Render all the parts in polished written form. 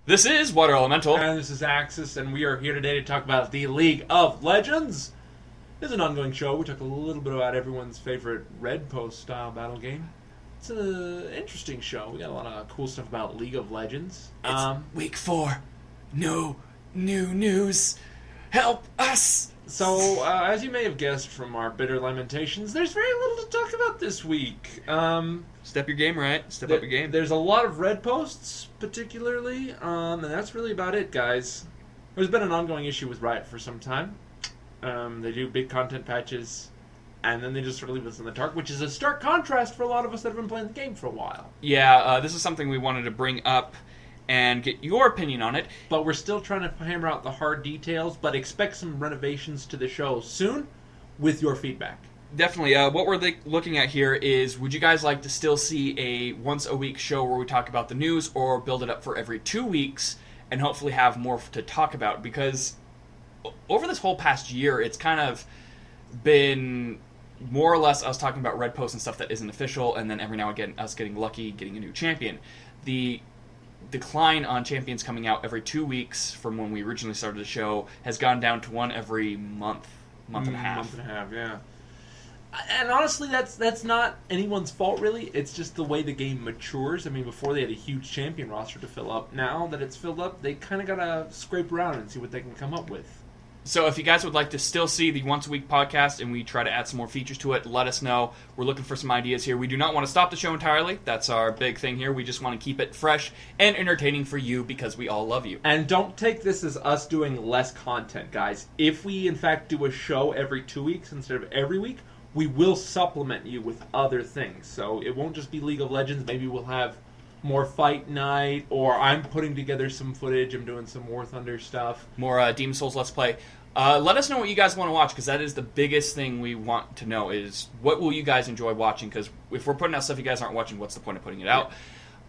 This is Water Elemental. And this is Axis, and we are here today to talk about the League of Legends. This is an ongoing show. We talk a little bit about everyone's favorite Red Post style battle game. It's an interesting show. We got a lot of cool stuff about League of Legends. It's week 4. No new news. Help us! So, as you may have guessed from our bitter lamentations, there's very little to talk about this week. Step your game right. Step up your game. There's a lot of red posts, particularly, and that's really about it, guys. There's been an ongoing issue with Riot for some time. They do big content patches, and then they just sort of leave us in the dark, which is a stark contrast for a lot of us that have been playing the game for a while. Yeah, this is something we wanted to bring up and get your opinion on it. But we're still trying to hammer out the hard details, but expect some renovations to the show soon with your feedback. Definitely. What we're looking at here is, would you guys like to still see a once-a-week show where we talk about the news, or build it up for every 2 weeks and hopefully have more to talk about? Because over this whole past year, it's kind of been more or less us talking about red posts and stuff that isn't official, and then every now and again us getting lucky, getting a new champion. The decline on champions coming out every 2 weeks from when we originally started the show has gone down to one every month and a half. Month and a half, yeah. And honestly, that's not anyone's fault, really. It's just the way the game matures. I mean, before they had a huge champion roster to fill up. Now that it's filled up, they kind of got to scrape around and see what they can come up with. So if you guys would like to still see the once-a-week podcast and we try to add some more features to it, let us know. We're looking for some ideas here. We do not want to stop the show entirely. That's our big thing here. We just want to keep it fresh and entertaining for you because we all love you. And don't take this as us doing less content, guys. If we, in fact, do a show every 2 weeks instead of every week, we will supplement you with other things. So it won't just be League of Legends. Maybe we'll have more Fight Night, or I'm putting together some footage. I'm doing some War Thunder stuff. More Demon Souls Let's Play. Let us know what you guys want to watch, because that is the biggest thing we want to know, is what will you guys enjoy watching? Because if we're putting out stuff you guys aren't watching, what's the point of putting it out? Yeah.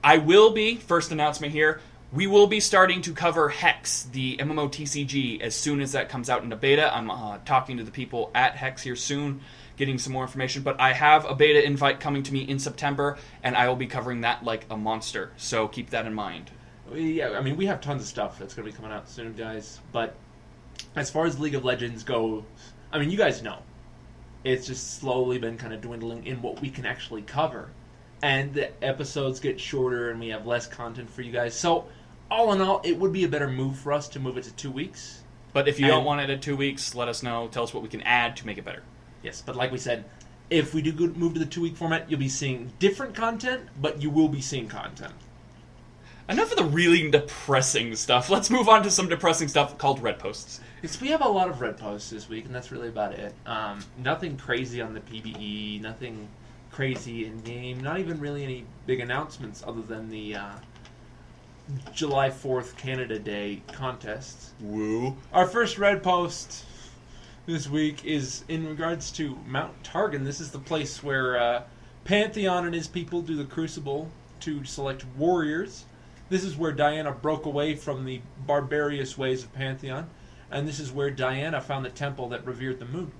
I will be, first announcement here, we will be starting to cover Hex, the MMOTCG, as soon as that comes out in the beta. I'm talking to the people at Hex here soon, getting some more information, but I have a beta invite coming to me in September, and I will be covering that like a monster, so keep that in mind. Yeah, I mean, we have tons of stuff that's going to be coming out soon, guys, but as far as League of Legends goes, I mean, you guys know, it's just slowly been kind of dwindling in what we can actually cover, and the episodes get shorter, and we have less content for you guys, so all in all, it would be a better move for us to move it to 2 weeks. But if you don't want it at 2 weeks, let us know, tell us what we can add to make it better. Yes, but like we said, if we do move to the 2 week format, you'll be seeing different content, but you will be seeing content. Enough of the really depressing stuff. Let's move on to some depressing stuff called red posts. Yes, we have a lot of red posts this week, and that's really about it. Nothing crazy on the PvE, nothing crazy in-game, not even really any big announcements other than the July 4th Canada Day contest. Woo. Our first red post this week is in regards to Mount Targon. This is the place where Pantheon and his people do the Crucible to select warriors. This is where Diana broke away from the barbarous ways of Pantheon, and this is where Diana found the temple that revered the moon.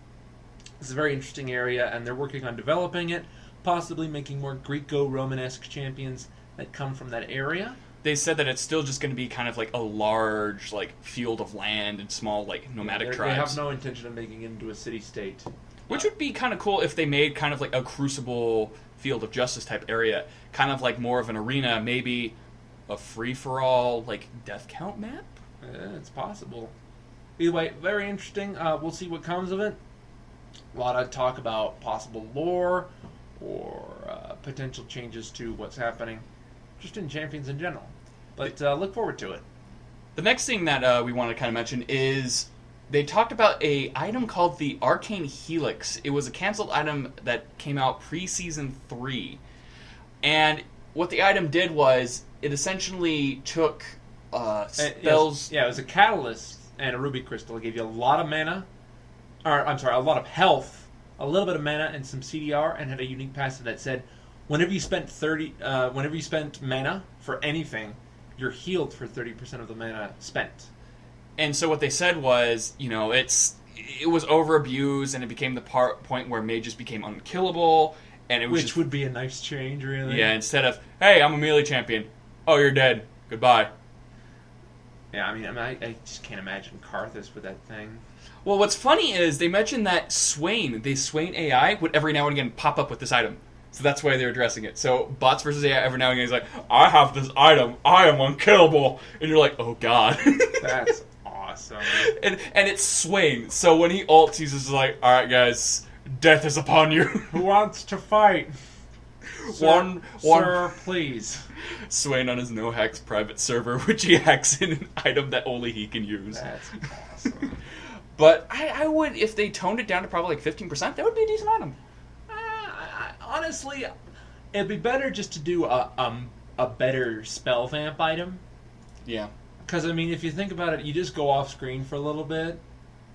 It's a very interesting area, and they're working on developing it, possibly making more Greco-Romanesque champions that come from that area. They said that it's still just going to be kind of like a large field of land and small nomadic tribes. They have no intention of making it into a city-state. Which would be kind of cool if they made kind of like a Crucible Field of Justice type area. Kind of like more of an arena, maybe a free-for-all death count map? It's possible. Either way, very interesting. We'll see what comes of it. A lot of talk about possible lore or potential changes to what's happening just in Champions in general. But look forward to it. The next thing that we want to kind of mention is they talked about a item called the Arcane Helix. It was a canceled item that came out pre-Season 3. And what the item did was it essentially took spells... It was a catalyst and a ruby crystal. It gave you a lot of mana, a lot of health, a little bit of mana, and some CDR, and had a unique passive that said, whenever you spent mana for anything, you're healed for 30% of the mana spent. And so what they said was, it was over-abused, and it became the point where mages became unkillable, and it was Which would be a nice change, really. Yeah, instead of, hey, I'm a melee champion. Oh, you're dead. Goodbye. Yeah, I just can't imagine Karthus with that thing. Well, what's funny is they mentioned that the Swain AI, would every now and again pop up with this item. So that's why they're addressing it. So bots versus AI, every now and again, he's like, I have this item. I am unkillable. And you're like, oh, God. That's awesome. And it's Swain. So when he ults, he's just like, all right, guys, death is upon you. Who wants to fight? Sir, please. Swain on his no-hacks private server, which he hacks in an item that only he can use. That's awesome. But I would, if they toned it down to probably like 15%, that would be a decent item. Honestly, it'd be better just to do a better spell vamp item. Yeah. Because, if you think about it, you just go off screen for a little bit,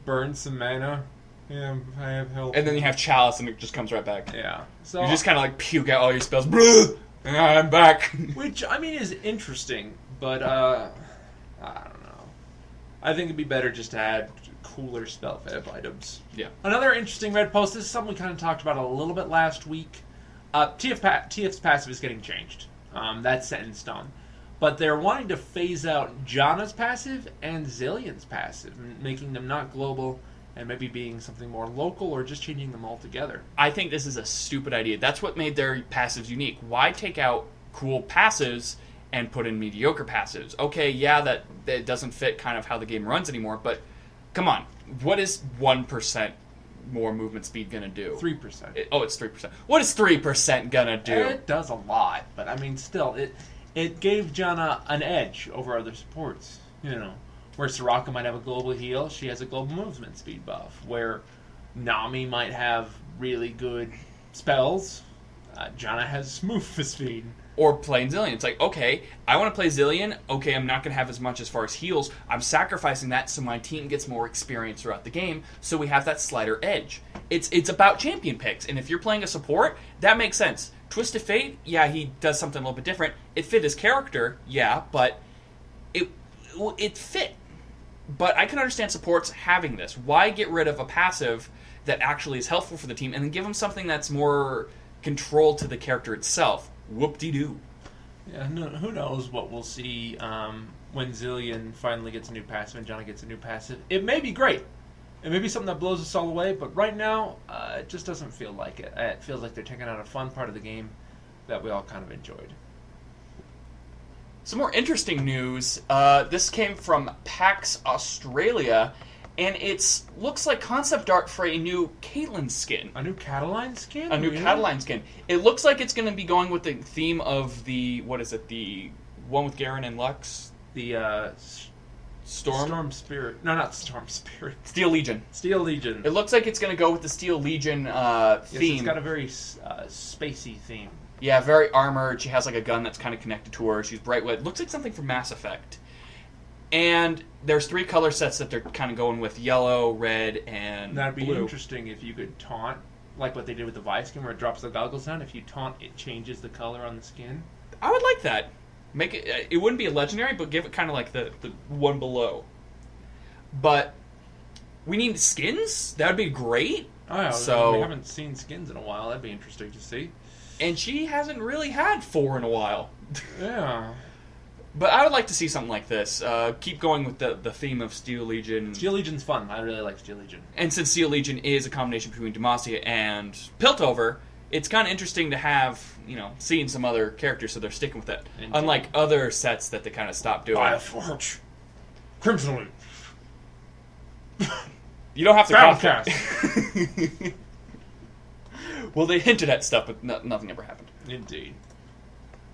burn some mana. Yeah, I have health. And then you have Chalice and it just comes right back. Yeah. So you just kind of like puke out all your spells. And I'm back. Which, is interesting, but I don't know. I think it'd be better just to add cooler spell vamp items. Yeah. Another interesting red post, this is something we kind of talked about a little bit last week. TF's passive is getting changed. That's set in stone. But they're wanting to phase out Janna's passive and Zillion's passive, making them not global and maybe being something more local or just changing them altogether. I think this is a stupid idea. That's what made their passives unique. Why take out cool passives and put in mediocre passives? Okay, yeah, that doesn't fit kind of how the game runs anymore, but come on. What is 1% more movement speed going to do? 3%. It's 3%. What is 3% going to do? It does a lot, but still, it gave Janna an edge over other supports, Where Soraka might have a global heal, she has a global movement speed buff. Where Nami might have really good spells, Janna has move speed. Or playing Zillion. It's like, okay, I want to play Zillion. Okay, I'm not going to have as much as far as heals. I'm sacrificing that so my team gets more experience throughout the game, so we have that slider edge. It's about champion picks, and if you're playing a support, that makes sense. Twisted Fate, yeah, he does something a little bit different. It fit his character, yeah, but it fit. But I can understand supports having this. Why get rid of a passive that actually is helpful for the team and then give them something that's more controlled to the character itself? Whoop-de-doo. Yeah, who knows what we'll see when Zillion finally gets a new passive and Janna gets a new passive. It may be great. It may be something that blows us all away, but right now, it just doesn't feel like it. It feels like they're taking out a fun part of the game that we all kind of enjoyed. Some more interesting news. This came from PAX Australia, and it looks like concept art for a new Caitlyn skin. A new Caitlyn skin? A new Caitlyn skin. It looks like it's going to be going with the theme of the one with Garen and Lux? The, Storm Spirit. No, not Storm Spirit. Steel Legion. Steel Legion. It looks like it's going to go with the Steel Legion theme. Yes, it's got a very spacey theme. Yeah, very armored. She has like a gun that's kind of connected to her. She's bright red. Looks like something from Mass Effect. And there's 3 color sets that they're kind of going with: yellow, red, and That'd be blue. interesting if you could taunt, like what they did with the Vi skin, where it drops the goggles down. If you taunt, it changes the color on the skin. I would like that. Make it. It wouldn't be a legendary, but give it kind of like the one below. But we need skins. That would be great. Oh yeah, so we haven't seen skins in a while. That'd be interesting to see. And she hasn't really had 4 in a while. Yeah. But I would like to see something like this. Keep going with the theme of Steel Legion. Steel Legion's fun. I really like Steel Legion. And since Steel Legion is a combination between Demacia and Piltover, it's kind of interesting to have, seeing some other characters, so they're sticking with it. Indeed. Unlike other sets that they kind of stopped doing. Fireforge. Crimson. You don't have to Battlecast. Well, they hinted at stuff, but nothing ever happened. Indeed.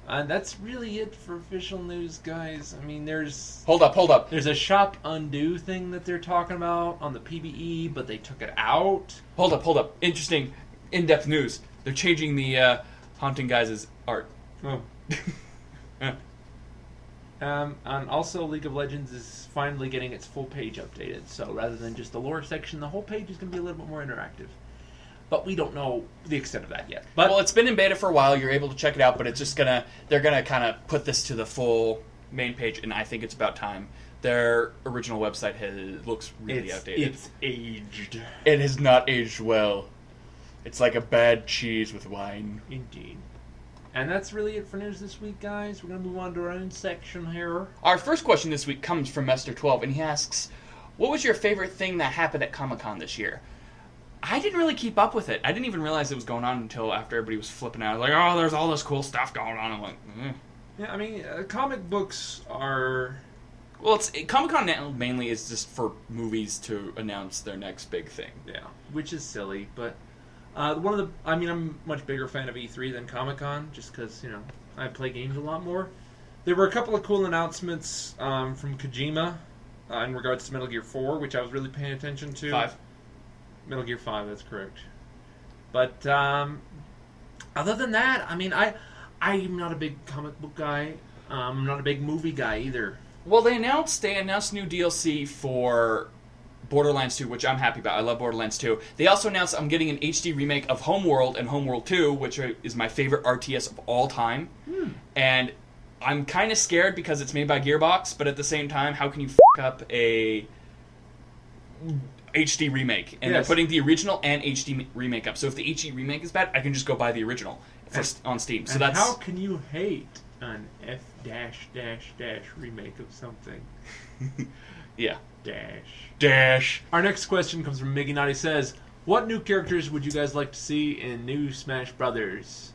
And that's really it for official news, guys. There's... Hold up. There's a shop undo thing that they're talking about on the PvE, but they took it out. Hold up. Interesting, in-depth news. They're changing the Haunting Guys' art. Oh. And also, League of Legends is finally getting its full page updated. So rather than just the lore section, the whole page is going to be a little bit more interactive. But we don't know the extent of that yet. But well, it's been in beta for a while. You're able to check it out, but it's just they're gonna kind of put this to the full main page, and I think it's about time. Their original website looks really outdated. It's aged. It has not aged well. It's like a bad cheese with wine. Indeed. And that's really it for news this week, guys. We're going to move on to our own section here. Our first question this week comes from Mester12, and he asks, what was your favorite thing that happened at Comic-Con this year? I didn't really keep up with it. I didn't even realize it was going on until after everybody was flipping out. Like, oh, there's all this cool stuff going on. I'm like, Yeah, I mean, comic books are... Well, Comic-Con now mainly is just for movies to announce their next big thing. Yeah, which is silly, but... I'm a much bigger fan of E3 than Comic-Con, just because, I play games a lot more. There were a couple of cool announcements from Kojima in regards to Metal Gear 4, which I was really paying attention to. 5. Metal Gear 5, that's correct. But other than that, I mean, I'm not a big comic book guy. I'm not a big movie guy either. Well, they announced new DLC for Borderlands 2, which I'm happy about. I love Borderlands 2. They also announced I'm getting an HD remake of Homeworld and Homeworld 2, which is my favorite RTS of all time. And I'm kind of scared because it's made by Gearbox, but at the same time, how can you f*** up a HD remake? And they're putting the original and HD remake up. So if the HD remake is bad, I can just go buy the original on Steam. So that's how can you hate an F remake of something? Yeah. Dash. Our next question comes from Miggy Naughty says, what new characters would you guys like to see in new Smash Brothers?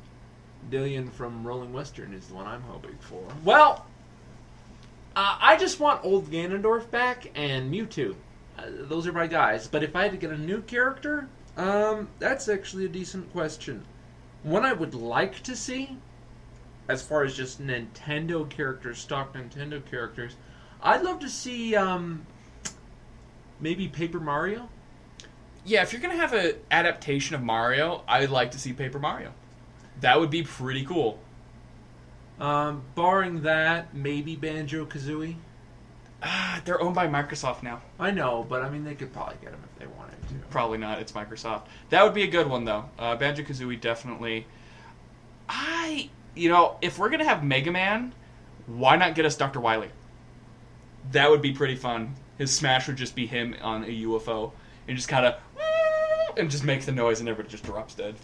Dillion from Rolling Western is the one I'm hoping for. Well, I just want old Ganondorf back and Mewtwo. Those are my guys. But if I had to get a new character, that's actually a decent question. One I would like to see, as far as just Nintendo characters, stock Nintendo characters, I'd love to see maybe Paper Mario. Yeah, if you're going to have an adaptation of Mario, I'd like to see Paper Mario. That would be pretty cool. Barring that, maybe Banjo-Kazooie. They're owned by Microsoft now. I know, but I mean, they could probably get them if they wanted to. Probably not. It's Microsoft. That would be a good one, though. Banjo-Kazooie, definitely. If we're going to have Mega Man, why not get us Dr. Wily? That would be pretty fun. His smash would just be him on a UFO and just kind of and just makes the noise and everybody just drops dead.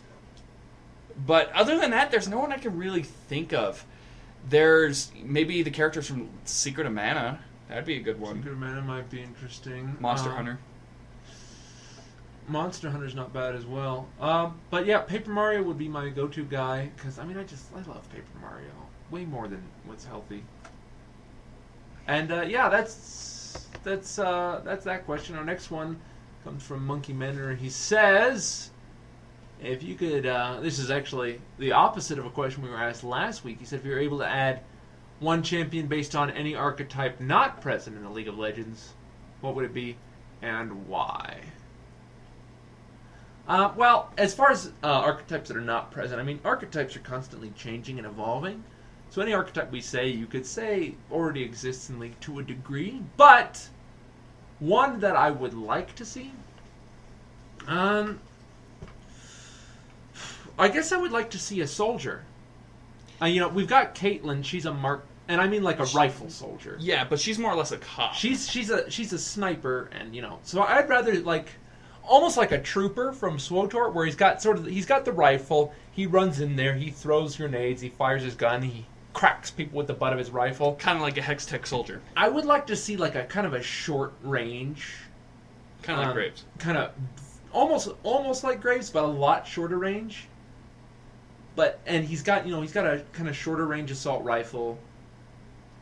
But other than that, there's no one I can really think of. There's maybe the characters from Secret of Mana. That'd be a good one. Secret of Mana might be interesting. Monster Hunter. Monster Hunter's not bad as well. But yeah, Paper Mario would be my go-to guy because I love Paper Mario way more than what's healthy. And that's that question. Our next one comes from Monkey Manor. He says, if you could, this is actually the opposite of a question we were asked last week. He said, if you were able to add one champion based on any archetype not present in the League of Legends, what would it be and why? Well, as far as archetypes that are not present, I mean, archetypes are constantly changing and evolving. So any archetype you could say already exists in League to a degree. But one that I would like to see, I guess I would like to see a soldier. We've got Caitlyn. She's a mark, and I mean like a rifle soldier. Yeah, but she's more or less a cop. She's a sniper, and so I'd rather almost like a trooper from SWTOR, where he's got the rifle. He runs in there, he throws grenades, he fires his gun, he cracks people with the butt of his rifle. Kind of like a Hex Tech soldier. I would like to see like a kind of a short range. Kind of like Graves. Kind of almost like Graves, but a lot shorter range. And he's got a kind of shorter range assault rifle.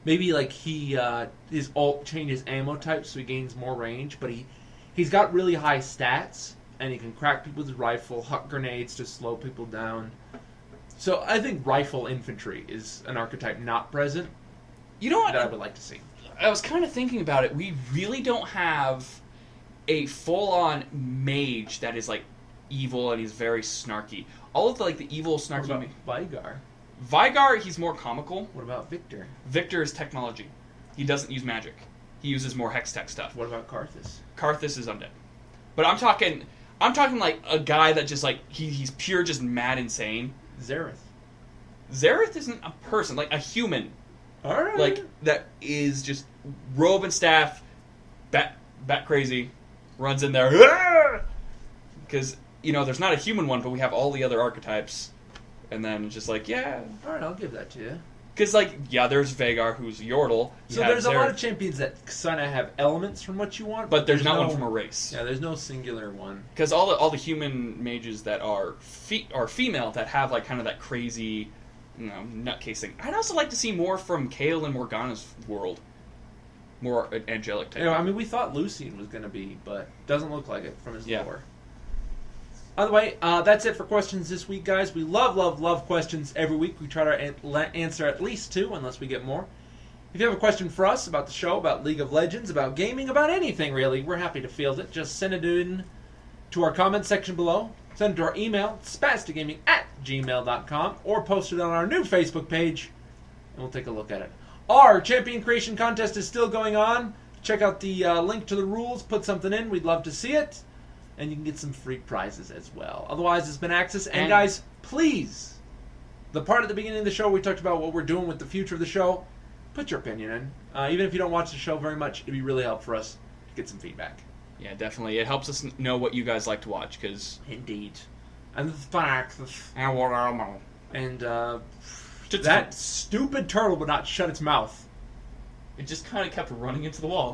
Maybe like his ult changes ammo type so he gains more range, but he's got really high stats and he can crack people with his rifle, huck grenades to slow people down. So I think rifle infantry is an archetype not present. You know what? That I would like to see. I was kind of thinking about it. We really don't have a full-on mage that is like evil and he's very snarky. All of the evil snarky. What about Vigar? Vigar, he's more comical. What about Victor? Victor is technology. He doesn't use magic. He uses more hex tech stuff. What about Karthus? Karthus is undead. But I'm talking like a guy that just like he's pure just mad insane. Zereth. Zereth isn't a person, like a human. Alright. Like that is just robe and staff, bat crazy, runs in there. Because there's not a human one, but we have all the other archetypes. And then it's just like, yeah. All right, I'll give that to you. Because, like, yeah, there's Vagar, who's Yordle. So there's a lot of champions that kind of have elements from what you want. But there's not one from a race. Yeah, there's no singular one. Because all the human mages that are female that have, like, kind of that crazy, nutcase thing. I'd also like to see more from Kayle and Morgana's world. More angelic type. I mean, we thought Lucian was going to be, but doesn't look like it from his lore. By the way, that's it for questions this week, guys. We love questions every week. We try to answer at least 2, unless we get more. If you have a question for us about the show, about League of Legends, about gaming, about anything really, we're happy to field it. Just send it in to our comment section below. Send it to our email, spasticgaming@gmail.com, or post it on our new Facebook page, and we'll take a look at it. Our Champion Creation Contest is still going on. Check out the link to the rules. Put something in. We'd love to see it. And you can get some free prizes as well. Otherwise, it's been Axis. And guys, please, the part at the beginning of the show we talked about what we're doing with the future of the show, put your opinion in. Even if you don't watch the show very much, it'd be really helpful for us to get some feedback. Yeah, definitely. It helps us know what you guys like to watch, because... Indeed. And the fact... And, that stupid turtle would not shut its mouth. It just kind of kept running into the wall.